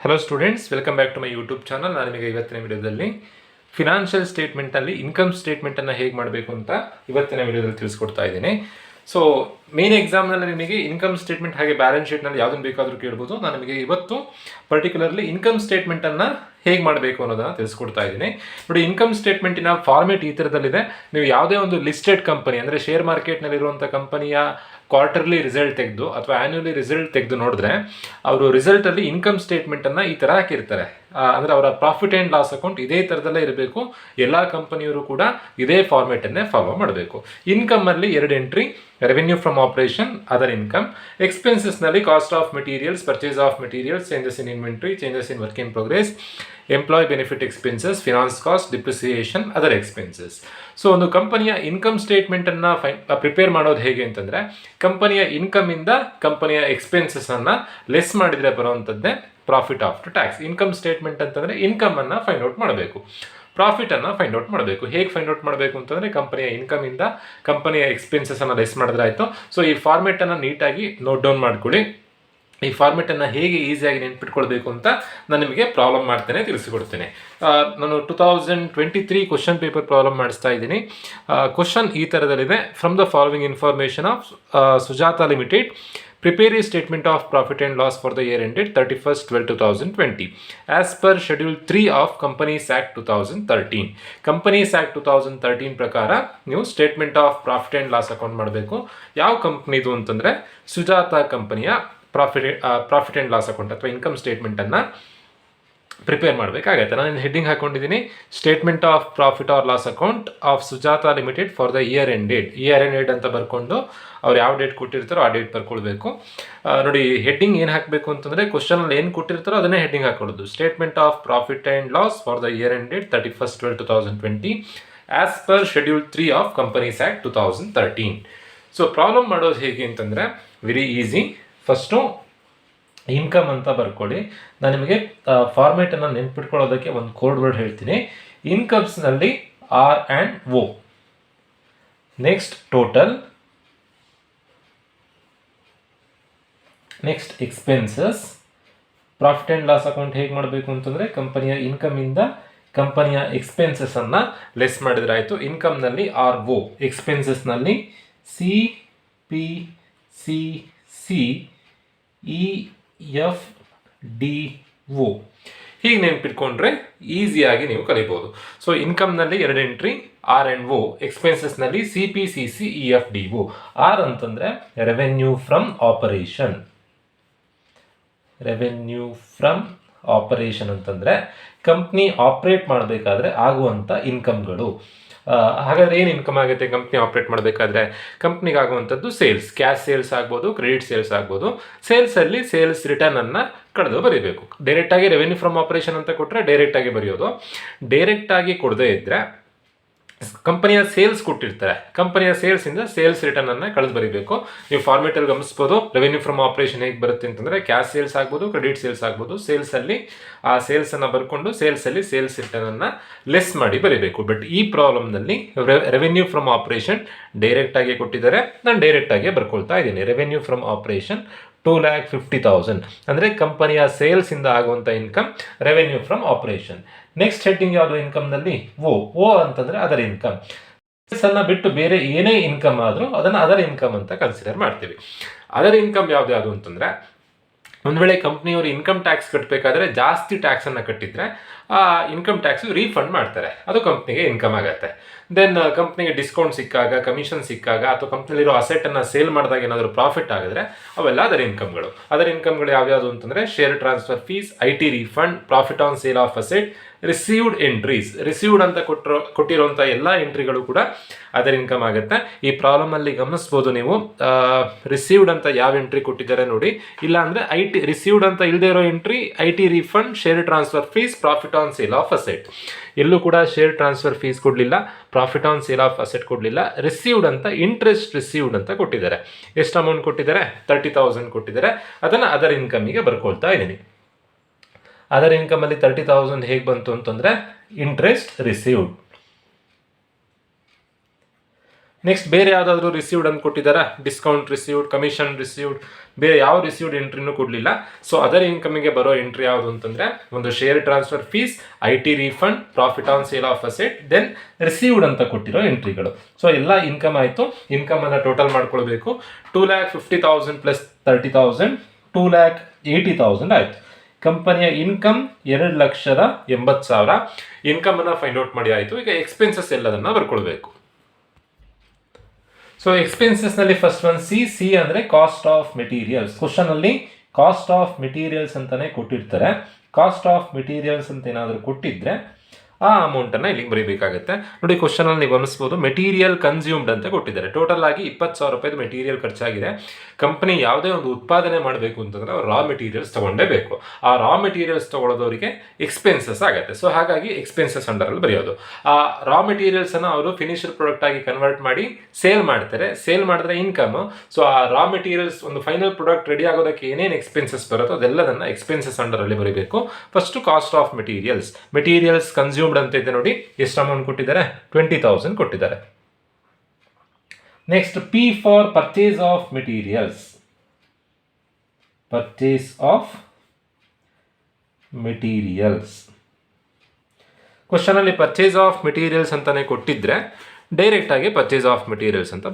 Hello students, welcome back to my YouTube channel. ನಾನು ನಿಮಗೆ ಇವತ್ತಿನ ವಿಡಿಯೋದಲ್ಲಿ ಫಿನಾನ್ಷಿಯಲ್ ಸ್ಟೇಟ್ಮೆಂಟಲ್ಲಿ ಇನ್ಕಮ್ ಸ್ಟೇಟ್ಮೆಂಟನ್ನು ಹೇಗೆ ಮಾಡಬೇಕು ಅಂತ ಇವತ್ತಿನ ವಿಡಿಯೋದಲ್ಲಿ ತಿಳಿಸ್ಕೊಡ್ತಾ ಇದ್ದೀನಿ. ಸೊ ಮೇನ್ ಎಕ್ಸಾಮ್ನಲ್ಲಿ ನಿಮಗೆ ಇನ್ಕಮ್ ಸ್ಟೇಟ್ಮೆಂಟ್ ಹಾಗೆ ಬ್ಯಾಲೆನ್ಸ್ ಶೀಟ್ನಲ್ಲಿ ಯಾವುದನ್ನು ಬೇಕಾದರೂ ಕೇಳ್ಬೋದು. ನಾನು ನಿಮಗೆ ಇವತ್ತು ಪರ್ಟಿಕ್ಯುಲರ್ಲಿ ಇನ್ಕಮ್ ಸ್ಟೇಟ್ಮೆಂಟನ್ನು ಹೇಗೆ ಮಾಡಬೇಕು ಅನ್ನೋದನ್ನು ತಿಳಿಸ್ಕೊಡ್ತಾ ಇದ್ದೀನಿ. ನೋಡಿ, ಇನ್ಕಮ್ ಸ್ಟೇಟ್ಮೆಂಟಿನ ಫಾರ್ಮೇಟ್ ಈ ಥರದಲ್ಲಿದೆ. ನೀವು ಯಾವುದೇ ಒಂದು ಲಿಸ್ಟೆಡ್ ಕಂಪನಿ ಅಂದರೆ ಶೇರ್ ಮಾರ್ಕೆಟ್ನಲ್ಲಿರುವಂಥ ಕಂಪನಿಯ ಕ್ವಾರ್ಟರ್ಲಿ ರಿಸಲ್ಟ್ ತೆಗೆದು ಅಥವಾ ಆ್ಯನ್ಯುವಲಿ ರಿಸಲ್ಟ್ ತೆಗೆದು ನೋಡಿದ್ರೆ ಅವರು ರಿಸಲ್ಟಲ್ಲಿ ಇನ್ಕಮ್ ಸ್ಟೇಟ್ಮೆಂಟನ್ನು ಈ ಥರ ಹಾಕಿರ್ತಾರೆ. ಅಂದರೆ ಅವರ ಪ್ರಾಫಿಟ್ ಆ್ಯಂಡ್ ಲಾಸ್ ಅಕೌಂಟ್ ಇದೇ ಥರದಲ್ಲೇ ಇರಬೇಕು. ಎಲ್ಲ ಕಂಪನಿಯವರು ಕೂಡ ಇದೇ ಫಾರ್ಮೇಟನ್ನೇ ಫಾಲೋ ಮಾಡಬೇಕು. ಇನ್ಕಮಲ್ಲಿ 2 entry: revenue from operation, other income. ಎಕ್ಸ್ಪೆನ್ಸಸ್ನಲ್ಲಿ cost of materials, purchase of materials, changes in inventory, changes in work in progress, employee benefit expenses, finance cost, depreciation, other expenses. So ಒಂದು ಕಂಪನಿಯ ಇನ್ಕಮ್ ಸ್ಟೇಟ್ಮೆಂಟನ್ನು prepare ಮಾಡೋದು ಹೇಗೆ ಅಂತಂದರೆ, ಕಂಪನಿಯ ಇನ್ಕಮಿಂದ ಕಂಪನಿಯ ಎಕ್ಸ್ಪೆನ್ಸಸ್ಸನ್ನು ಲೆಸ್ ಮಾಡಿದರೆ ಬರುವಂಥದ್ದೇ profit after tax. Income statement ಅಂತಂದರೆ ಇನ್ಕಮನ್ನು ಫೈಂಡ್ ಔಟ್ ಮಾಡಬೇಕು, ಪ್ರಾಫಿಟನ್ನು ಫೈಂಡ್ ಔಟ್ ಮಾಡಬೇಕು. ಹೇಗೆ ಫೈಂಡ್ ಔಟ್ ಮಾಡಬೇಕು ಅಂತಂದರೆ, ಕಂಪನಿಯ ಇನ್ಕಮಿಂದ ಕಂಪನಿಯ ಎಕ್ಸ್ಪೆನ್ಸಸ್ಸನ್ನು ಲೆಸ್ ಮಾಡಿದ್ರೆ ಆಯಿತು. ಸೊ ಈ ಫಾರ್ಮೆಟನ್ನು ನೀಟಾಗಿ ನೋಟ್ ಡೌನ್ ಮಾಡ್ಕೊಳ್ಳಿ. ಈ ಫಾರ್ಮೆಟನ್ನು ಹೇಗೆ ಈಸಿಯಾಗಿ ನೆನ್ಪಿಟ್ಕೊಳ್ಬೇಕು ಅಂತ ನಾನು ನಿಮಗೆ ಪ್ರಾಬ್ಲಮ್ ಮಾಡ್ತೇನೆ, ತಿಳಿಸಿಕೊಡ್ತೇನೆ. ನಾನು 2023 ಕ್ವಶನ್ ಪೇಪರ್ ಪ್ರಾಬ್ಲಮ್ ಮಾಡಿಸ್ತಾ ಇದ್ದೀನಿ. ಕ್ವಶನ್ ಈ ಥರದಲ್ಲಿದೆ: from the following information of Sujata limited, prepare a statement of profit and loss for the year ended 31st 12/2020 as per schedule 3 of Companies Act 2013. Companies Act 2013 ಪ್ರಕಾರ ನೀವು statement of profit and loss account ಮಾಡಬೇಕು. ಯಾವ ಕಂಪ್ನಿದು ಅಂತಂದರೆ ಸುಜಾತಾ ಕಂಪನಿಯ profit and loss account ಅಥವಾ income ಸ್ಟೇಟ್ಮೆಂಟನ್ನು prepare ಮಾಡಬೇಕಾಗತ್ತೆ. ನಾನು ಹೆಡ್ಡಿಂಗ್ ಹಾಕೊಂಡಿದ್ದೀನಿ: statement of profit or loss account of Sujata limited for the year ended ಅಂತ ಬರ್ಕೊಂಡು ಅವ್ರು ಯಾವ ಡೇಟ್ ಕೊಟ್ಟಿರ್ತಾರೋ ಆ ಡೇಟ್ ಬರ್ಕೊಳ್ಬೇಕು. ನೋಡಿ, ಹೆಡ್ಡಿಂಗ್ ಏನು ಹಾಕಬೇಕು ಅಂತಂದರೆ, ಕ್ವಶನಲ್ಲಿ ಏನು ಕೊಟ್ಟಿರ್ತಾರೋ ಅದನ್ನೇ ಹೆಡ್ಡಿಂಗ್ ಹಾಕೊಳ್ಳೋದು. Statement of profit and loss for the year ended 31st 12/2020 as per schedule 3 of companies act 2013. So problem ಮಾಡೋದು ಹೇಗೆ ಅಂತಂದರೆ ವೆರಿ ಈಸಿ. ಫಸ್ಟು ಇನ್ಕಮ್ ಅಂತ ಬರ್ಕೊಳ್ಳಿ. ನಾನು ನಿಮಗೆ ಫಾರ್ಮೇಟನ್ನು ನೆನ್ಪಿಟ್ಕೊಳ್ಳೋದಕ್ಕೆ ಒಂದು ಕೋಡ್ ವರ್ಡ್ ಹೇಳ್ತೀನಿ. ಇನ್ಕಮ್ಸ್ನಲ್ಲಿ R and O, next total, next expenses. Profit and loss account ಹೇಗೆ ಮಾಡಬೇಕು ಅಂತಂದರೆ, ಕಂಪನಿಯ ಇನ್ಕಮಿಂದ ಕಂಪನಿಯ ಎಕ್ಸ್ಪೆನ್ಸಸ್ಸನ್ನು ಲೆಸ್ ಮಾಡಿದ್ರೆ ಆಯಿತು. ಇನ್ಕಮ್ನಲ್ಲಿ ಆರ್ ಓ, ಎಕ್ಸ್ಪೆನ್ಸಸ್ನಲ್ಲಿ C P C C E F D O. ಹೀಗೆ ನೆನ್ಪಿಟ್ಕೊಂಡ್ರೆ ಈಸಿಯಾಗಿ ನೀವು ಕಲಿಬೋದು. ಸೊ ಇನ್ಕಮ್ನಲ್ಲಿ 2 ಎಂಟ್ರಿ: ಆರ್ ಆ್ಯಂಡ್ ಓ. ಎಕ್ಸ್ಪೆನ್ಸಸ್ನಲ್ಲಿ C P C C E F D O. R ಅಂತಂದರೆ revenue from operation. Revenue from operation ಅಂತಂದರೆ ಕಂಪ್ನಿ ಆಪ್ರೇಟ್ ಮಾಡಬೇಕಾದ್ರೆ ಆಗುವಂಥ ಇನ್ಕಮ್ಗಳು. ಹಾಗಾದರೆ ಏನು ಇನ್ಕಮ್ ಆಗುತ್ತೆ ಕಂಪ್ನಿ ಆಪ್ರೇಟ್ ಮಾಡಬೇಕಾದ್ರೆ? ಕಂಪ್ನಿಗೆ ಆಗುವಂಥದ್ದು ಸೇಲ್ಸ್, ಕ್ಯಾಶ್ ಸೇಲ್ಸ್ ಆಗ್ಬೋದು, ಕ್ರೆಡಿಟ್ ಸೇಲ್ಸ್ ಆಗ್ಬೋದು. ಸೇಲ್ಸಲ್ಲಿ ಸೇಲ್ಸ್ ರಿಟರ್ನನ್ನು ಕಳೆದು ಬರೀಬೇಕು. ಡೈರೆಕ್ಟಾಗಿ ರೆವೆನ್ಯೂ ಫ್ರಮ್ ಆಪರೇಷನ್ ಅಂತ ಕೊಟ್ಟರೆ ಡೈರೆಕ್ಟಾಗಿ ಬರೆಯೋದು. ಡೈರೆಕ್ಟಾಗಿ ಕೊಡದೇ ಇದ್ದರೆ ಕಂಪನಿಯ ಸೇಲ್ಸ್ ಕೊಟ್ಟಿರ್ತಾರೆ, ಕಂಪನಿಯ ಸೇಲ್ಸಿಂದ ಸೇಲ್ಸ್ ರಿಟರ್ನನ್ನು ಕಳೆದು ಬರೀಬೇಕು. ನೀವು ಫಾರ್ಮೇಟಲ್ಲಿ ಗಮನಿಸ್ಬೋದು. ರೆವೆನ್ಯೂ ಫ್ರಮ್ ಆಪರೇಷನ್ ಹೇಗೆ ಬರುತ್ತೆ ಅಂತಂದರೆ, ಕ್ಯಾಶ್ ಸೇಲ್ಸ್ ಆಗ್ಬೋದು, ಕ್ರೆಡಿಟ್ ಸೇಲ್ಸ್ ಆಗ್ಬೋದು. ಸೇಲ್ಸಲ್ಲಿ ಆ ಸೇಲ್ಸನ್ನು ಬರ್ಕೊಂಡು ಸೇಲ್ಸಲ್ಲಿ ಸೇಲ್ಸ್ ರಿಟರ್ನನ್ನು ಲೆಸ್ ಮಾಡಿ ಬರೀಬೇಕು. ಬಟ್ ಈ ಪ್ರಾಬ್ಲಮ್ನಲ್ಲಿ ರೆವೆನ್ಯೂ ಫ್ರಮ್ ಆಪರೇಷನ್ ಡೈರೆಕ್ಟಾಗಿ ಕೊಟ್ಟಿದ್ದಾರೆ, ನಾನು ಡೈರೆಕ್ಟಾಗಿ ಬರ್ಕೊಳ್ತಾ ಇದ್ದೀನಿ. ರೆವೆನ್ಯೂ ಫ್ರಮ್ ಆಪರೇಷನ್ 2,50,000 ಅಂದರೆ ಕಂಪನಿಯ ಸೇಲ್ಸಿಂದ ಆಗುವಂಥ income, revenue from operation. Next heading ಯಾವುದು ಇನ್ಕಮ್ನಲ್ಲಿ? ಓ ಅಂತಂದರೆ ಅದರ್ ಇನ್ಕಮ್. ಸೇಲ್ಸನ್ನು ಬಿಟ್ಟು ಬೇರೆ ಏನೇ ಇನ್ಕಮ್ ಆದರೂ ಅದನ್ನು ಅದರ್ ಇನ್ಕಮ್ ಅಂತ ಕನ್ಸಿಡರ್ ಮಾಡ್ತೀವಿ. ಅದರ್ ಇನ್ಕಮ್ ಯಾವುದು ಅಂತಂದರೆ, ಒಂದು ವೇಳೆ ಕಂಪ್ನಿಯವರು ಇನ್ಕಮ್ ಟ್ಯಾಕ್ಸ್ ಕಟ್ಟಬೇಕಾದ್ರೆ ಜಾಸ್ತಿ ಟ್ಯಾಕ್ಸನ್ನು ಕಟ್ಟಿದರೆ ಆ ಇನ್ಕಮ್ ಟ್ಯಾಕ್ಸು ರೀಫಂಡ್ ಮಾಡ್ತಾರೆ, ಅದು ಕಂಪ್ನಿಗೆ ಇನ್ಕಮ್ ಆಗುತ್ತೆ. ದೆನ್ ಕಂಪ್ನಿಗೆ ಡಿಸ್ಕೌಂಟ್ ಸಿಕ್ಕಾಗ, ಕಮಿಷನ್ ಸಿಕ್ಕಾಗ, ಅಥವಾ ಕಂಪ್ನಿಲಿರೋ ಅಸೆಟನ್ನು ಸೇಲ್ ಮಾಡಿದಾಗ ಏನಾದರೂ ಪ್ರಾಫಿಟ್ ಆಗಿದ್ರೆ ಅವೆಲ್ಲ ಅದರ್ ಇನ್ಕಮ್ಗಳು. ಅದರ್ ಇನ್ಕಮ್ಗಳು ಯಾವ್ಯಾವುದು ಅಂತಂದರೆ, share transfer fees, IT refund, profit on sale of asset, received entries. Received ಅಂತ ಕೊಟ್ಟಿರುವಂಥ ಎಲ್ಲ ಎಂಟ್ರಿಗಳು ಕೂಡ ಅದರ್ ಇನ್ಕಮ್ ಆಗುತ್ತೆ. ಈ ಪ್ರಾಬ್ಲಮಲ್ಲಿ ಗಮನಿಸ್ಬೋದು ನೀವು, ರಿಸೀವ್ಡ್ ಅಂತ ಯಾವ ಎಂಟ್ರಿ ಕೊಟ್ಟಿದ್ದಾರೆ ನೋಡಿ. ಇಲ್ಲಾಂದರೆ ರಿಸೀವ್ಡ್ ಅಂತ ಇಲ್ಲದೆ ಇರೋ entry IT refund, share transfer fees, profit on sale of asset. ಎಲ್ಲೂ ಕೂಡ ಶೇರ್ ಟ್ರಾನ್ಸ್ಫರ್ ಫೀಸ್ ಕೊಡಲಿಲ್ಲ, profit on sale of asset ಕೊಡಲಿಲ್ಲ. ರಿಸೀವ್ಡ್ ಅಂತ ಇಂಟ್ರೆಸ್ಟ್ ರಿಸೀವ್ಡ್ ಅಂತ ಕೊಟ್ಟಿದ್ದಾರೆ. ಎಷ್ಟು ಅಮೌಂಟ್ ಕೊಟ್ಟಿದ್ದಾರೆ? 30,000 ಕೊಟ್ಟಿದ್ದಾರೆ. ಅದನ್ನು ಅದರ್ ಇನ್ಕಮಿಗೆ ಬರ್ಕೊಳ್ತಾ ಇದ್ದೀನಿ. ಅದರ್ ಇನ್ಕಮಲ್ಲಿ 30,000 ಹೇಗೆ ಬಂತು ಅಂತಂದರೆ ಇಂಟ್ರೆಸ್ಟ್ ರಿಸೀವ್ಡ್. ನೆಕ್ಸ್ಟ್ ಬೇರೆ ಯಾವುದಾದ್ರೂ ರಿಸೀವ್ಡ್ ಅಂತ ಕೊಟ್ಟಿದ್ದಾರಾ, ಡಿಸ್ಕೌಂಟ್ ರಿಸೀವ್ಡ್, ಕಮಿಷನ್ ರಿಸೀವ್ಡ್, ಬೇರೆ ಯಾವ ರಿಸೀವ್ಡ್ ಎಂಟ್ರಿನೂ ಕೊಡಲಿಲ್ಲ. ಸೊ ಅದರ್ ಇನ್ಕಮಿಗೆ ಬರೋ ಎಂಟ್ರಿ ಯಾವುದು ಅಂತಂದರೆ ಒಂದು share transfer fees, IT refund, profit on sale of asset, then received ಅಂತ ಕೊಟ್ಟಿರೋ ಎಂಟ್ರಿಗಳು. ಸೊ ಎಲ್ಲ ಇನ್ಕಮ್ ಆಯಿತು. ಇನ್ಕಮನ್ನು ಟೋಟಲ್ ಮಾಡ್ಕೊಳ್ಬೇಕು. 2,50,000 ಪ್ಲಸ್ 30,000 2,80,000 ಆಯಿತು. ಕಂಪನಿಯ ಇನ್ಕಮ್ 2,80,000. ಇನ್ಕಮನ್ನು ಫೈಂಡ್ ಔಟ್ ಮಾಡಿ ಆಯಿತು. ಈಗ ಎಕ್ಸ್ಪೆನ್ಸಸ್ ಎಲ್ಲದನ್ನು ಬರ್ಕೊಳ್ಬೇಕು. ಸೊ ಎಕ್ಸ್ಪೆನ್ಸಸ್ನಲ್ಲಿ ಫಸ್ಟ್ ಒನ್ ಸಿ ಅಂದರೆ ಕಾಸ್ಟ್ ಆಫ್ ಮೆಟೀರಿಯಲ್ಸ್. ಕ್ವಶನಲ್ಲಿ ಕಾಸ್ಟ್ ಆಫ್ ಮೆಟೀರಿಯಲ್ಸ್ ಅಂತಲೇ ಕೊಟ್ಟಿರ್ತಾರೆ. ಕಾಸ್ಟ್ ಆಫ್ ಮೆಟೀರಿಯಲ್ಸ್ ಅಂತ ಏನಾದರೂ ಕೊಟ್ಟಿದ್ರೆ ಆ ಅಮೌಂಟನ್ನು ಇಲ್ಲಿಗೆ ಬರೀಬೇಕಾಗುತ್ತೆ. ನೋಡಿ ಕ್ವಶನಲ್ಲಿ ನೀವು ಗಮನಿಸ್ಬೋದು, ಮೆಟೀರಿಯಲ್ ಕನ್ಸ್ಯೂಮ್ಡ್ ಅಂತ ಕೊಟ್ಟಿದ್ದಾರೆ. ಟೋಟಲ್ ಆಗಿ 20,000 ರೂಪಾಯಿದು ಮೆಟೀರಿಯಲ್ ಖರ್ಚಾಗಿದೆ. ಕಂಪನಿ ಯಾವುದೇ ಒಂದು ಉತ್ಪಾದನೆ ಮಾಡಬೇಕು ಅಂತಂದರೆ ರಾ ಮೆಟೀರಿಯಲ್ಸ್ ತೊಗೊಂಡೇಬೇಕು. ಆ ರಾ ಮೆಟೀರಿಯಲ್ಸ್ ತೊಗೊಳೋದವರಿಗೆ ಎಕ್ಸ್ಪೆನ್ಸಸ್ ಆಗುತ್ತೆ. ಸೊ ಹಾಗಾಗಿ ಎಕ್ಸ್ಪೆನ್ಸಸ್ ಅಂಡರಲ್ಲಿ ಬರೆಯೋದು. ಆ ರಾ ಮೆಟೀರಿಯಲ್ಸನ್ನು ಅವರು ಫಿನಿಶ್ಡ್ ಪ್ರಾಡಕ್ಟ್ ಆಗಿ ಕನ್ವರ್ಟ್ ಮಾಡಿ ಸೇಲ್ ಮಾಡ್ತಾರೆ. ಸೇಲ್ ಮಾಡಿದ್ರೆ ಇನ್ಕಮ್. ಸೊ ಆ ರಾ ಮೆಟೀರಿಯಲ್ಸ್ ಒಂದು ಫೈನಲ್ ಪ್ರಾಡಕ್ಟ್ ರೆಡಿ ಆಗೋದಕ್ಕೆ ಏನೇನು ಎಕ್ಸ್ಪೆನ್ಸಸ್ ಬರುತ್ತೋ ಅದೆಲ್ಲದನ್ನು ಎಕ್ಸ್ಪೆನ್ಸಸ್ ಅಂಡರಲ್ಲಿ ಬರೀಬೇಕು. First cost of materials consumed ಅಂತ ಇದೆ ನೋಡಿ. ಎಷ್ಟು ಅಮೌಂಟ್ ಕೊಟ್ಟಿದ್ದಾರೆ? 20,000 ಕೊಟ್ಟಿದ್ದಾರೆ. Next P for purchase of materials. Question ಅಲ್ಲಿ ಪರ್ಚೇಸ್ ಆಫ್ ಮೆಟೀರಿಯಲ್ಸ್ ಅಂತಾನೆ ಕೊಟ್ಟಿದ್ರೆ ಡೈರೆಕ್ಟ್ ಆಗಿ ಪರ್ಚೇಸ್ ಆಫ್ ಮೆಟೀರಿಯಲ್ಸ್ ಅಂತ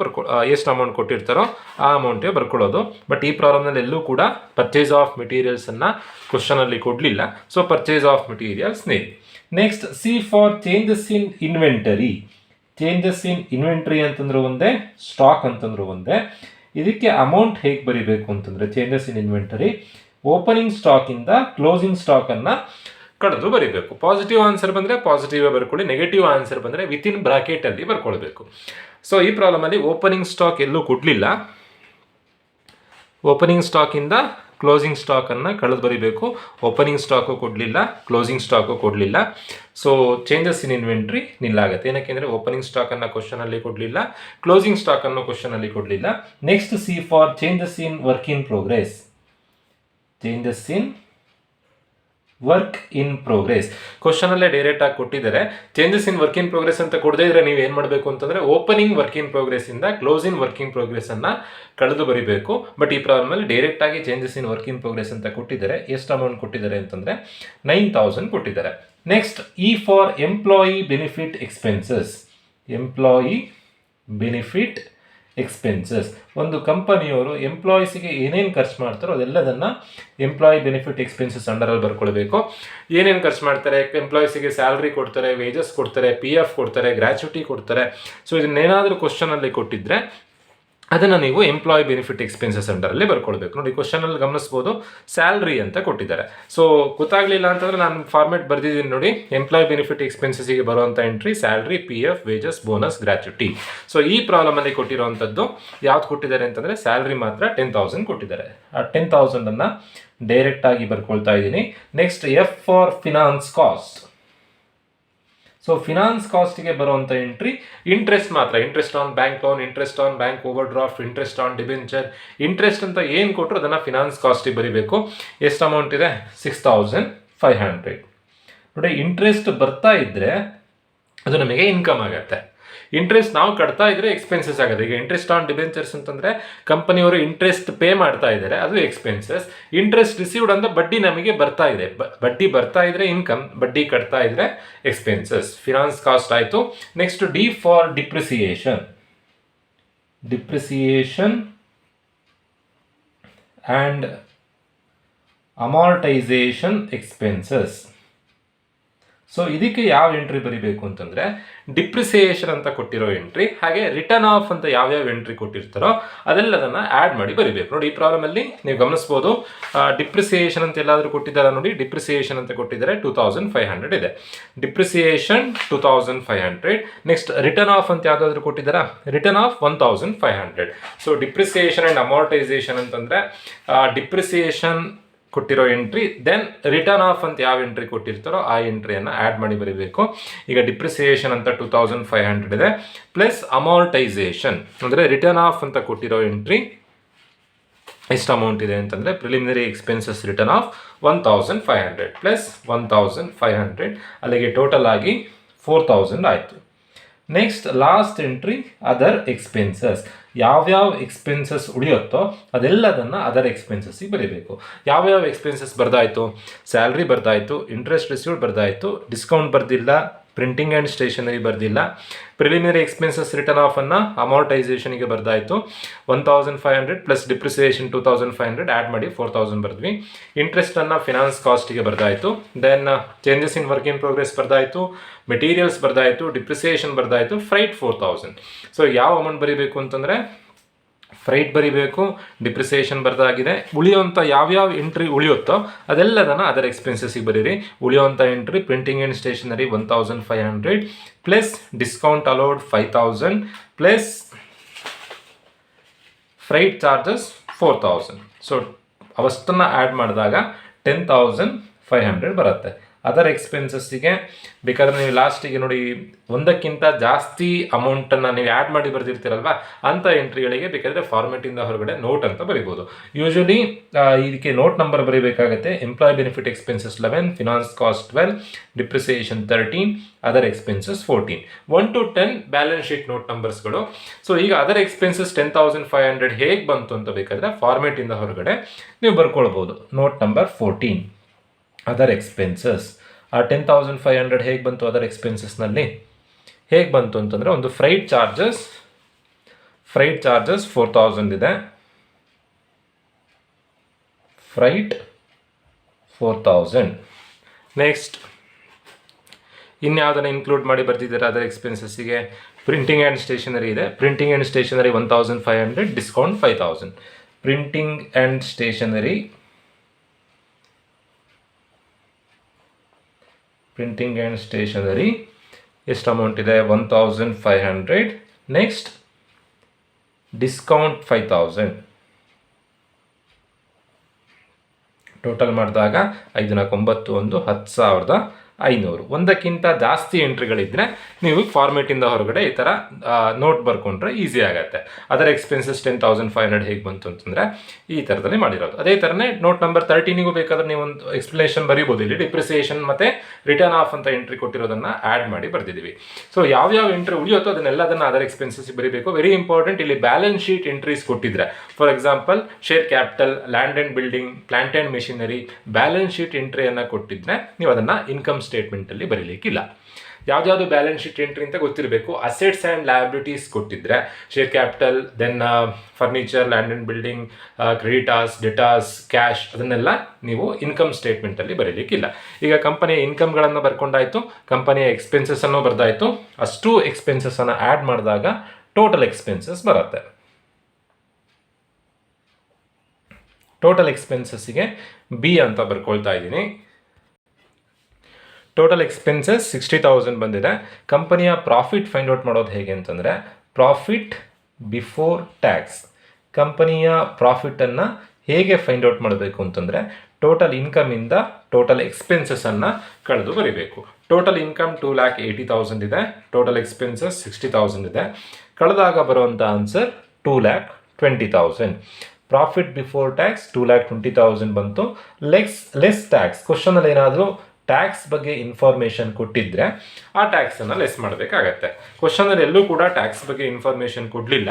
ಎಷ್ಟು ಅಮೌಂಟ್ ಕೊಟ್ಟಿರ್ತಾರೋ ಆ ಅಮೌಂಟೇ ಬರ್ಕೊಳ್ಳೋದು. ಬಟ್ ಈ ಪ್ರಾಬ್ಲಮ್ನಲ್ಲಿ ಎಲ್ಲೂ ಕೂಡ ಪರ್ಚೇಸ್ ಆಫ್ ಮೆಟೀರಿಯಲ್ಸನ್ನು ಕ್ವಶನಲ್ಲಿ ಕೊಡಲಿಲ್ಲ. ಸೊ ಪರ್ಚೇಸ್ ಆಫ್ ಮೆಟೀರಿಯಲ್ಸ್ ನೇ. Next C for changes in inventory. Changes in inventory ಅಂತಂದ್ರೆ ಒಂದೇ, ಸ್ಟಾಕ್ ಅಂತಂದ್ರೆ ಒಂದೇ. ಇದಕ್ಕೆ ಅಮೌಂಟ್ ಹೇಗೆ ಬರೀಬೇಕು ಅಂತಂದರೆ ಚೇಂಜಸ್ ಇನ್ ಇನ್ವೆಂಟರಿ ಓಪನಿಂಗ್ ಸ್ಟಾಕಿಂದ ಕ್ಲೋಸಿಂಗ್ ಸ್ಟಾಕನ್ನು ಕಳೆದು ಬರೀಬೇಕು. ಪಾಸಿಟಿವ್ ಆನ್ಸರ್ ಬಂದರೆ ಪಾಸಿಟಿವ್ ಬರ್ಕೊಳ್ಳಿ, ನೆಗೆಟಿವ್ ಆನ್ಸರ್ ಬಂದರೆ ವಿತಿನ್ ಬ್ರಾಕೆಟಲ್ಲಿ ಬರ್ಕೊಳ್ಬೇಕು. ಸೊ ಈ ಪ್ರಾಬ್ಲಮಲ್ಲಿ ಓಪನಿಂಗ್ ಸ್ಟಾಕ್ ಎಲ್ಲೂ ಕೊಡಲಿಲ್ಲ. ಓಪನಿಂಗ್ ಸ್ಟಾಕಿಂದ ಕ್ಲೋಸಿಂಗ್ ಸ್ಟಾಕನ್ನು ಕಳೆದು ಬರೀಬೇಕು. ಓಪನಿಂಗ್ ಸ್ಟಾಕು ಕೊಡಲಿಲ್ಲ, ಕ್ಲೋಸಿಂಗ್ ಸ್ಟಾಕು ಕೊಡಲಿಲ್ಲ. ಸೊ ಚೇಂಜಸ್ ಇನ್ ಇನ್ವೆಂಟ್ರಿ ನಿಲ್ಲಾಗುತ್ತೆ. ಏನಕ್ಕೆಂದರೆ ಓಪನಿಂಗ್ ಸ್ಟಾಕನ್ನು ಕ್ವಶನಲ್ಲಿ ಕೊಡಲಿಲ್ಲ, ಕ್ಲೋಸಿಂಗ್ ಸ್ಟಾಕನ್ನು ಕ್ವಶನಲ್ಲಿ ಕೊಡಲಿಲ್ಲ. Next C for changes in work in progress. Changes in work in progress ಕ್ವಶನಲ್ಲೇ ಡೈರೆಕ್ಟ್ ಆಗಿ ಕೊಟ್ಟಿದ್ದಾರೆ. Changes in work in progress ಅಂತ ಕೊಡದೇ ಇದ್ರೆ ನೀವು ಏನು ಮಾಡಬೇಕು ಅಂತಂದರೆ ಓಪನಿಂಗ್ ವರ್ಕ್ ಇನ್ ಪ್ರೋಗ್ರೆಸ್ ಇಂದ ಕ್ಲೋಸಿಂಗ್ ವರ್ಕ್ ಇನ್ ಪ್ರೋಗ್ರೆಸ್ ಅನ್ನ ಕಳೆದು ಬರೀಬೇಕು. ಬಟ್ ಈ ಪ್ರಾಬ್ಲಮಲ್ಲಿ ಡೈರೆಕ್ಟ್ ಆಗಿ changes in work in progress ಅಂತ ಕೊಟ್ಟಿದ್ದಾರೆ. ಎಷ್ಟು ಅಮೌಂಟ್ ಕೊಟ್ಟಿದ್ದಾರೆ ಅಂತಂದರೆ 9,000 ಕೊಟ್ಟಿದ್ದಾರೆ. Next E for employee benefit expenses. Employee benefit expenses ಒಂದು ಕಂಪನಿಯವರು ಎಂಪ್ಲಾಯೀಸಿಗೆ ಏನೇನು ಖರ್ಚು ಮಾಡ್ತಾರೋ ಅದೆಲ್ಲದನ್ನು ಎಂಪ್ಲಾಯಿ ಬೆನಿಫಿಟ್ ಎಕ್ಸ್ಪೆನ್ಸಸ್ ಅಂಡರಲ್ಲಿ ಬರ್ಕೊಳ್ಬೇಕು. ಏನೇನು ಖರ್ಚು ಮಾಡ್ತಾರೆ? ಎಂಪ್ಲಾಯೀಸಿಗೆ ಸ್ಯಾಲ್ರಿ ಕೊಡ್ತಾರೆ, ವೇಜಸ್ ಕೊಡ್ತಾರೆ, PF ಕೊಡ್ತಾರೆ, ಗ್ರ್ಯಾಚ್ಯುಟಿ ಕೊಡ್ತಾರೆ. ಸೊ ಇದನ್ನೇನಾದರೂ ಕ್ವಶನಲ್ಲಿ ಕೊಟ್ಟಿದ್ರೆ ಅದನ್ನು ನೀವು ಎಂಪ್ಲಾಯಿ ಬೆನಿಫಿಟ್ ಎಕ್ಸ್ಪೆನ್ಸಸ್ ಅಂಡರಲ್ಲಿ ಬರ್ಕೊಳ್ಬೇಕು. ನೋಡಿ ಕ್ವಶನಲ್ಲಿ ಗಮನಿಸ್ಬೋದು, ಸ್ಯಾಲ್ರಿ ಅಂತ ಕೊಟ್ಟಿದ್ದಾರೆ. ಸೊ ಗೊತ್ತಾಗಲಿಲ್ಲ ಅಂತಂದರೆ ನಾನು ಫಾರ್ಮೆಟ್ ಬರೆದಿದ್ದೀನಿ ನೋಡಿ. ಎಂಪ್ಲಾಯಿ ಬೆನಿಫಿಟ್ ಎಕ್ಸ್ಪೆನ್ಸಸ್ಸಿಗೆ ಬರುವಂಥ entry salary, PF, wages, bonus, gratuity. So ಈ ಪ್ರಾಬ್ಲಮಲ್ಲಿ ಕೊಟ್ಟಿರುವಂಥದ್ದು ಯಾವ್ದು ಕೊಟ್ಟಿದ್ದಾರೆ ಅಂತಂದರೆ ಸ್ಯಾಲ್ರಿ ಮಾತ್ರ 10,000 ಕೊಟ್ಟಿದ್ದಾರೆ. ಆ 10,000 ಡೈರೆಕ್ಟ್ ಆಗಿ ಬರ್ಕೊಳ್ತಾ ಇದ್ದೀನಿ. Next F for finance cost. So finance ಕಾಸ್ಟಿಗೆ ಬರುವಂಥ ಎಂಟ್ರಿ ಇಂಟ್ರೆಸ್ಟ್ ಮಾತ್ರ. Interest on bank loan, interest on bank overdraft, interest on debenture, interest ಅಂತ ಏನು ಕೊಟ್ಟರು ಅದನ್ನು ಫಿನಾನ್ಸ್ ಕಾಸ್ಟಿಗೆ ಬರೀಬೇಕು. ಎಷ್ಟು ಅಮೌಂಟ್ ಇದೆ? 6,500. ನೋಡಿ ಇಂಟ್ರೆಸ್ಟ್ ಬರ್ತಾ ಇದ್ದರೆ ಅದು ನಮಗೆ ಇನ್ಕಮ್ ಆಗುತ್ತೆ. ಇಂಟ್ರೆಸ್ಟ್ ನಾವು ಕಟ್ತಾ ಇದ್ರೆ ಎಕ್ಸ್ಪೆನ್ಸಸ್ ಆಗುತ್ತೆ. ಈಗ ಇಂಟ್ರೆಸ್ಟ್ ಆನ್ ಡಿಬೆಂಚರ್ಸ್ ಅಂತಂದರೆ ಕಂಪನಿಯವರು ಇಂಟ್ರೆಸ್ಟ್ ಪೇ ಮಾಡ್ತಾ ಇದ್ದಾರೆ, ಅದು ಎಕ್ಸ್ಪೆನ್ಸಸ್. ಇಂಟ್ರೆಸ್ಟ್ ರಿಸೀವ್ಡ್ ಅಂತ ಬಡ್ಡಿ ನಮಗೆ ಬರ್ತಾ ಇದೆ, ಬಡ್ಡಿ ಬರ್ತಾ ಇದ್ರೆ ಇನ್ಕಮ್, ಬಡ್ಡಿ ಕಟ್ತಾ ಇದ್ರೆ ಎಕ್ಸ್ಪೆನ್ಸಸ್. ಫಿನಾನ್ಸ್ ಕಾಸ್ಟ್ ಆಯಿತು. Next D for depreciation. Depreciation and amortisation expenses. So ಇದಕ್ಕೆ ಯಾವ ಎಂಟ್ರಿ ಬರೀಬೇಕು ಅಂತಂದರೆ ಡಿಪ್ರಿಸಿಯೇಷನ್ ಅಂತ ಕೊಟ್ಟಿರೋ ಎಂಟ್ರಿ, ಹಾಗೆ ರಿಟರ್ನ್ ಆಫ್ ಅಂತ ಯಾವ್ಯಾವ ಎಂಟ್ರಿ ಕೊಟ್ಟಿರ್ತಾರೋ ಅದೆಲ್ಲದನ್ನು ಆ್ಯಡ್ ಮಾಡಿ ಬರೀಬೇಕು. ನೋಡಿ ಈ ಪ್ರಾಬ್ಲಮಲ್ಲಿ ನೀವು ಗಮನಿಸ್ಬೋದು, ಡಿಪ್ರಿಸಿಯೇಷನ್ ಅಂತ ಎಲ್ಲಾದರೂ ಕೊಟ್ಟಿದ್ದಾರೆ ನೋಡಿ. ಡಿಪ್ರಿಸಿಯೇಷನ್ ಅಂತ ಕೊಟ್ಟಿದ್ದಾರೆ 2,500 ಇದೆ. ಡಿಪ್ರಿಸಿಯೇಷನ್ 2,500. ನೆಕ್ಸ್ಟ್ ರಿಟರ್ನ್ ಆಫ್ ಅಂತ ಯಾವುದಾದ್ರೂ ಕೊಟ್ಟಿದ್ದಾರಾ? Written off 1,500. So depreciation and amortisation ಅಂತಂದರೆ ಡಿಪ್ರಿಸಿಯೇಷನ್ ಕೊಟ್ಟಿರೋ ಎಂಟ್ರಿ, ದೆನ್ ರಿಟರ್ನ್ ಆಫ್ ಅಂತ ಯಾವ ಎಂಟ್ರಿ ಕೊಟ್ಟಿರ್ತಾರೋ ಆ ಎಂಟ್ರಿಯನ್ನು ಆ್ಯಡ್ ಮಾಡಿ ಬರೀಬೇಕು. ಈಗ ಡಿಪ್ರಿಸಿಯೇಷನ್ ಅಂತ 2,500 ಇದೆ, ಪ್ಲಸ್ ಅಮಾರ್ಟೈಸೇಷನ್ ಅಂದರೆ ರಿಟರ್ನ್ ಆಫ್ ಅಂತ ಕೊಟ್ಟಿರೋ ಎಂಟ್ರಿ ಎಷ್ಟು ಅಮೌಂಟ್ ಇದೆ ಅಂತಂದರೆ preliminary expenses written off 1,500 plus 1,500, ಅಲ್ಲಿಗೆ ಟೋಟಲ್ ಆಗಿ 4,000 ಆಯಿತು. Next last entry other expenses. ಯಾವ್ಯಾವ ಎಕ್ಸ್ಪೆನ್ಸಸ್ ಉಳಿಯುತ್ತೋ ಅದೆಲ್ಲದನ್ನು ಅದರ್ ಎಕ್ಸ್ಪೆನ್ಸಸ್ಸಿಗೆ ಬರೀಬೇಕು. ಯಾವ್ಯಾವ ಎಕ್ಸ್ಪೆನ್ಸಸ್ ಬರ್ದಾಯಿತು? ಸ್ಯಾಲ್ರಿ ಬರ್ದಾಯಿತು, ಇಂಟ್ರೆಸ್ಟ್ ರಿಸೀವ್ಡ್ ಬರ್ದಾಯಿತು, ಡಿಸ್ಕೌಂಟ್ ಬರ್ದಿಲ್ಲ, ಪ್ರಿಂಟಿಂಗ್ ಆ್ಯಂಡ್ ಸ್ಟೇಷನರಿ ಬರ್ದಿಲ್ಲ, ಪ್ರಿಲಿಮಿನರಿ ಎಕ್ಸ್ಪೆನ್ಸಸ್ ರಿಟರ್ನ್ ಆಫನ್ನು ಅಮೌಂಟೈಸೇಷನಿಗೆ ಬರ್ದಾಯಿತು, 1500 ಪ್ಲಸ್ ಡಿಪ್ರಿಸಿಯೇಷನ್ 2500 ಆ್ಯಡ್ ಮಾಡಿ 4000 ಬರ್ದ್ವಿ. ಇಂಟ್ರೆಸ್ಟನ್ನು ಫಿನಾನ್ಸ್ ಕಾಸ್ಟಿಗೆ ಬರ್ದಾಯಿತು. Then changes in work in progress ಬರ್ದಾಯಿತು, ಮೆಟೀರಿಯಲ್ಸ್ ಬರ್ದಾಯಿತು, ಡಿಪ್ರಿಸಿಯೇಷನ್ ಬರ್ದಾಯಿತು, ಫ್ರೈಟ್ 4000. ಸೊ ಯಾವ ಅಮೌಂಟ್ ಬರೀಬೇಕು ಅಂತಂದರೆ ಫ್ರೈಟ್ ಬರೀಬೇಕು, ಡಿಪ್ರಿಸಿಯೇಷನ್ ಬರ್ದಾಗಿದೆ. ಉಳಿಯುವಂಥ ಯಾವ್ಯಾವ ಎಂಟ್ರಿ ಉಳಿಯುತ್ತೋ ಅದೆಲ್ಲದನ್ನು ಅದರ್ ಎಕ್ಸ್ಪೆನ್ಸಸ್ಸಿಗೆ ಬರೀರಿ. ಉಳಿಯುವಂಥ entry printing and stationery 1500 plus discount allowed 5000 plus freight charges 4000. So ಅವಷ್ಟನ್ನು ಆ್ಯಡ್ ಮಾಡಿದಾಗ 10,500 ಬರುತ್ತೆ. ಅದರ್ ಎಕ್ಸ್ಪೆನ್ಸಸ್ಸಿಗೆ ಬೇಕಾದ್ರೆ ನೀವು ಲಾಸ್ಟಿಗೆ ನೋಡಿ ಒಂದಕ್ಕಿಂತ ಜಾಸ್ತಿ ಅಮೌಂಟನ್ನು ನೀವು ಆ್ಯಡ್ ಮಾಡಿ ಬರ್ದಿರ್ತೀರಲ್ವ, ಅಂಥ ಎಂಟ್ರಿಗಳಿಗೆ ಬೇಕಾದರೆ ಫಾರ್ಮೆಟಿಂದ ಹೊರಗಡೆ ನೋಟ್ ಅಂತ ಬರಿಬೋದು. ಯೂಶಲಿ ಇದಕ್ಕೆ ನೋಟ್ ನಂಬರ್ ಬರೀಬೇಕಾಗತ್ತೆ. Employee benefit expenses 11, finance cost 12, depreciation 13, other expenses 14. 1 to 10 balance sheet note ನಂಬರ್ಸ್ಗಳು. ಸೊ ಈಗ ಅದರ್ ಎಕ್ಸ್ಪೆನ್ಸಸ್ 10,500 ಹೇಗೆ ಬಂತು ಅಂತ ಬೇಕಾದರೆ ಫಾರ್ಮೆಟಿಂದ ಹೊರಗಡೆ ನೀವು ಬರ್ಕೊಳ್ಬೋದು. Note number 14 other expenses. ಆ 10,500 ಹೇಗೆ ಬಂತು ಅದರ್ ಎಕ್ಸ್ಪೆನ್ಸಸ್ನಲ್ಲಿ? ಹೇಗೆ ಬಂತು ಅಂತಂದರೆ ಒಂದು ಫ್ರೈಟ್ ಚಾರ್ಜಸ್ 4000 ಇದೆ. ಫ್ರೈಟ್ 4000. ನೆಕ್ಸ್ಟ್ ಇನ್ಯಾವುದನ್ನು ಇನ್ಕ್ಲೂಡ್ ಮಾಡಿ ಬರ್ತಿದ್ದಾರೆ ಅದರ್ ಎಕ್ಸ್ಪೆನ್ಸಸ್ಸಿಗೆ? ಪ್ರಿಂಟಿಂಗ್ ಆ್ಯಂಡ್ ಸ್ಟೇಷನರಿ ಇದೆ. Printing and stationery 1500, discount 5000. Printing and stationery ಎಷ್ಟು ಅಮೌಂಟ್ ಇದೆ? 1500. Next discount 5000. ಟೋಟಲ್ ಮಾಡಿದಾಗ 5 4 9 10,500. ಒಂದಕ್ಕಿಂತ ಜಾಸ್ತಿ ಎಂಟ್ರಿಗಳಿದ್ದರೆ ನೀವು ಫಾರ್ಮೆಟಿಂದ ಹೊರಗಡೆ ಈ ಥರ ನೋಟ್ ಬರ್ಕೊಂಡ್ರೆ ಈಸಿ ಆಗುತ್ತೆ. ಅದರ್ ಎಕ್ಸ್ಪೆನ್ಸಸ್ 10,500 ಹೇಗೆ ಬಂತು ಅಂತಂದರೆ ಈ ಥರದಲ್ಲಿ ಮಾಡಿರೋದು. ಅದೇ ಥರನೇ ನೋಟ್ ನಂಬರ್ 13ಗೂ ಬೇಕಾದ್ರೆ ನೀವು ಒಂದು ಎಕ್ಸ್ಪ್ಲನೇಷನ್ ಬರೀಬೋದು. ಇಲ್ಲಿ ಡಿಪ್ರಿಸಿಯೇಷನ್ ಮತ್ತು ರಿಟರ್ನ್ ಆಫ್ ಅಂತ ಎಂಟ್ರಿ ಕೊಟ್ಟಿರೋದನ್ನು ಆ್ಯಡ್ ಮಾಡಿ ಬರ್ದಿದ್ದೀವಿ. ಸೊ ಯಾವ್ಯಾವ ಎಂಟ್ರಿ ಉಳಿಯುತ್ತೋ ಅದನ್ನೆಲ್ಲದನ್ನು ಅದರ್ ಎಕ್ಸ್ಪೆನ್ಸಸ್ ಬರೀಬೇಕು. ವೆರಿ ಇಂಪಾರ್ಟೆಂಟ್, ಇಲ್ಲಿ ಬ್ಯಾಲೆನ್ಸ್ ಶೀಟ್ ಎಂಟ್ರೀಸ್ ಕೊಟ್ಟಿದ್ರೆ, for example share capital, land and building, plant and machinery balance sheet ಎಂಟ್ರಿಯನ್ನು ಕೊಟ್ಟಿದ್ರೆ ನೀವು ಅದನ್ನು ಇನ್ಕಮ್ ಸ್ಟೇಟ್ಮೆಂಟಲ್ಲಿ ಬರೀಲಿಕ್ಕಿಲ್ಲ. ಯಾವ್ದಾವುದು ಬ್ಯಾಲೆನ್ಸ್ ಶೀಟ್ ಎಂಟ್ರಿ ಅಂತ ಗೊತ್ತಿರಬೇಕು. ಅಸೆಟ್ಸ್ ಆ್ಯಂಡ್ ಲಯಬಿಲಿಟೀಸ್ ಕೊಟ್ಟಿದ್ರೆ share capital, then furniture, land and building, creditors, debtors, cash, ಅದನ್ನೆಲ್ಲ ನೀವು ಇನ್ಕಮ್ ಸ್ಟೇಟ್ಮೆಂಟಲ್ಲಿ ಬರೀಲಿಕ್ಕಿಲ್ಲ. ಈಗ ಕಂಪನಿಯ ಇನ್ಕಮ್ಗಳನ್ನು ಬರ್ಕೊಂಡಾಯಿತು, ಕಂಪನಿಯ ಎಕ್ಸ್ಪೆನ್ಸಸ್ಸನ್ನು ಬರ್ದಾಯಿತು. ಅಷ್ಟು ಎಕ್ಸ್ಪೆನ್ಸಸ್ಸನ್ನು ಆ್ಯಡ್ ಮಾಡಿದಾಗ ಟೋಟಲ್ ಎಕ್ಸ್ಪೆನ್ಸಸ್ ಬರುತ್ತೆ. ಟೋಟಲ್ ಎಕ್ಸ್ಪೆನ್ಸಸ್ಸಿಗೆ ಬಿ ಅಂತ ಬರ್ಕೊಳ್ತಾ ಇದ್ದೀನಿ. ಟೋಟಲ್ ಎಕ್ಸ್ಪೆನ್ಸಸ್ 60,000 ಬಂದಿದೆ. ಕಂಪನಿಯ ಪ್ರಾಫಿಟ್ ಫೈಂಡ್ ಔಟ್ ಮಾಡೋದು ಹೇಗೆ ಅಂತಂದರೆ ಪ್ರಾಫಿಟ್ ಬಿಫೋರ್ ಟ್ಯಾಕ್ಸ್. ಕಂಪನಿಯ ಪ್ರಾಫಿಟನ್ನು ಹೇಗೆ ಫೈಂಡ್ ಔಟ್ ಮಾಡಬೇಕು ಅಂತಂದರೆ ಟೋಟಲ್ ಇನ್ಕಮಿಂದ ಟೋಟಲ್ ಎಕ್ಸ್ಪೆನ್ಸಸ್ಸನ್ನು ಕಳೆದು ಬರೀಬೇಕು. ಟೋಟಲ್ ಇನ್ಕಮ್ 2,80,000 ಇದೆ. ಟೋಟಲ್ ಎಕ್ಸ್ಪೆನ್ಸಸ್ 60,000 ಇದೆ. ಕಳೆದಾಗ ಬರುವಂಥ ಆನ್ಸರ್ 2,20,000. ಪ್ರಾಫಿಟ್ ಬಿಫೋರ್ ಟ್ಯಾಕ್ಸ್ 2,20,000 ಬಂತು. Less tax. ಕ್ವಶನಲ್ಲಿ ಏನಾದರೂ ಟ್ಯಾಕ್ಸ್ ಬಗ್ಗೆ ಇನ್ಫಾರ್ಮೇಷನ್ ಕೊಟ್ಟಿದ್ದರೆ ಆ ಟ್ಯಾಕ್ಸನ್ನು ಲೆಸ್ ಮಾಡಬೇಕಾಗತ್ತೆ. ಕ್ವಶನಲ್ಲಿ ಎಲ್ಲೂ ಕೂಡ ಟ್ಯಾಕ್ಸ್ ಬಗ್ಗೆ ಇನ್ಫಾರ್ಮೇಷನ್ ಕೊಡಲಿಲ್ಲ.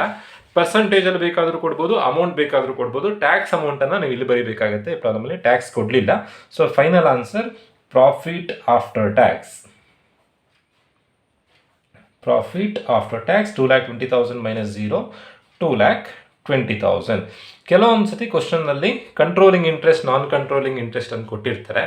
ಪರ್ಸಂಟೇಜಲ್ಲಿ ಬೇಕಾದರೂ ಕೊಡ್ಬೋದು, ಅಮೌಂಟ್ ಬೇಕಾದರೂ ಕೊಡ್ಬೋದು. ಟ್ಯಾಕ್ಸ್ ಅಮೌಂಟನ್ನು ನೀವು ಇಲ್ಲಿ ಬರೀಬೇಕಾಗತ್ತೆ. ಈ ಪ್ರಾಬ್ಲಮಲ್ಲಿ ಟ್ಯಾಕ್ಸ್ ಕೊಡಲಿಲ್ಲ. So final answer profit after tax. Profit after tax 2,20,000 minus 0, 2,20,000. ಕೆಲವೊಂದು ಸತಿ ಕ್ವಶನ್ನಲ್ಲಿ controlling interest, non controlling interest ಅಂತ ಕೊಟ್ಟಿರ್ತಾರೆ.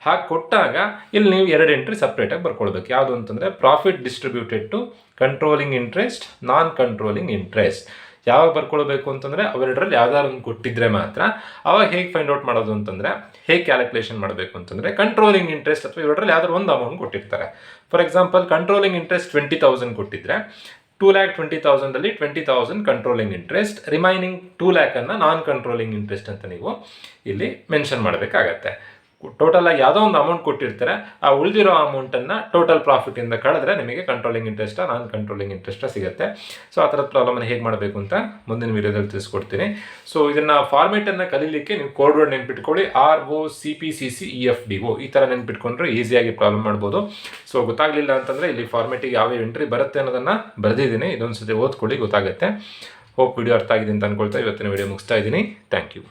ಹಾಗೆ ಕೊಟ್ಟಾಗ ಇಲ್ಲಿ ನೀವು 2 ಎಂಟ್ರಿ ಸಪ್ರೇಟಾಗಿ ಬರ್ಕೊಳ್ಬೇಕು. ಯಾವುದು ಅಂತಂದರೆ profit distributed to controlling interest, non controlling interest. ಯಾವಾಗ ಬರ್ಕೊಳ್ಬೇಕು ಅಂತಂದರೆ ಅವೆರಡರಲ್ಲಿ ಯಾವ್ದಾದ್ರು ಒಂದು ಕೊಟ್ಟಿದ್ರೆ ಮಾತ್ರ. ಅವಾಗ ಹೇಗೆ ಫೈಂಡ್ ಔಟ್ ಮಾಡೋದು ಅಂತಂದರೆ, ಹೇಗೆ ಕ್ಯಾಲ್ಕುಲೇಷನ್ ಮಾಡಬೇಕು ಅಂತಂದರೆ ಕಂಟ್ರೋಲಿಂಗ್ ಇಂಟ್ರೆಸ್ಟ್ ಅಥವಾ ಇವೆರಡರಲ್ಲಿ ಯಾವ್ದಾದ್ರು ಒಂದು ಅಮೌಂಟ್ ಕೊಟ್ಟಿರ್ತಾರೆ. ಫಾರ್ ಎಕ್ಸಾಂಪಲ್ ಕಂಟ್ರೋಲಿಂಗ್ ಇಂಟ್ರೆಸ್ಟ್ 20,000 ಕೊಟ್ಟಿದ್ರೆ 2,20,000 20,000 ಕಂಟ್ರೋಲಿಂಗ್ ಇಂಟ್ರೆಸ್ಟ್, ರಿಮೈನಿಂಗ್ 2,00,000 ನಾನ್ ಕಂಟ್ರೋಲಿಂಗ್ ಇಂಟ್ರೆಸ್ಟ್ ಅಂತ ನೀವು ಇಲ್ಲಿ ಮೆನ್ಷನ್ ಮಾಡಬೇಕಾಗತ್ತೆ. ಟೋಟಲಾಗಿ ಯಾವುದೋ ಒಂದು ಅಮೌಂಟ್ ಕೊಟ್ಟಿರ್ತಾರೆ, ಆ ಉಳಿದಿರೋ ಅಮೌಂಟನ್ನು ಟೋಟಲ್ ಪ್ರಾಫಿಟಿಂದ ಕಳೆದ್ರೆ ನಿಮಗೆ ಕಂಟ್ರೋಲಿಂಗ್ ಇಂಟ್ರೆಸ್ಟಾ ನಾನ್ ಕಂಟ್ರೋಲಿಂಗ್ ಇಂಟ್ರೆಸ್ಟಾ ಸಿಗುತ್ತೆ. ಸೊ ಆ ಥರದ ಪ್ರಾಬ್ಲಮನ್ನು ಹೇಗೆ ಮಾಡಬೇಕು ಅಂತ ಮುಂದಿನ ವೀಡಿಯೋದಲ್ಲಿ ತಿಳಿಸ್ಕೊಡ್ತೀನಿ. ಸೊ ಇದನ್ನು ಫಾರ್ಮೇಟನ್ನು ಕಲೀಲಿಕ್ಕೆ ನೀವು ಕೋಡ್ ವರ್ಡ್ ನೆನ್ಪಿಟ್ಕೊಳ್ಳಿ, ROCPCCEFDO ಈ ಥರ ನೆನ್ಪಿಟ್ಕೊಂಡ್ರೆ ಈಸಿಯಾಗಿ ಪ್ರಾಬ್ಲಮ್ ಮಾಡ್ಬೋದು. ಸೊ ಗೊತ್ತಾಗಲಿಲ್ಲ ಅಂತಂದರೆ ಇಲ್ಲಿ ಫಾರ್ಮೇಟಿಗೆ ಯಾವ ಎಂಟ್ರಿ ಬರುತ್ತೆ ಅನ್ನೋದನ್ನು ಬರೆದಿದ್ದೀನಿ, ಇದೊಂದು ಸತಿ ಓದ್ಕೊಳ್ಳಿ, ಗೊತ್ತಾಗುತ್ತೆ. ಹೋಪ್ ವಿಡಿಯೋ ಅರ್ಥ ಆಗಿದೆ ಅಂತ ಅನ್ಕೊಳ್ತಾ ಇವತ್ತಿನ ವಿಡಿಯೋ ಮುಗಿಸ್ತಾ ಇದ್ದೀನಿ. Thank you.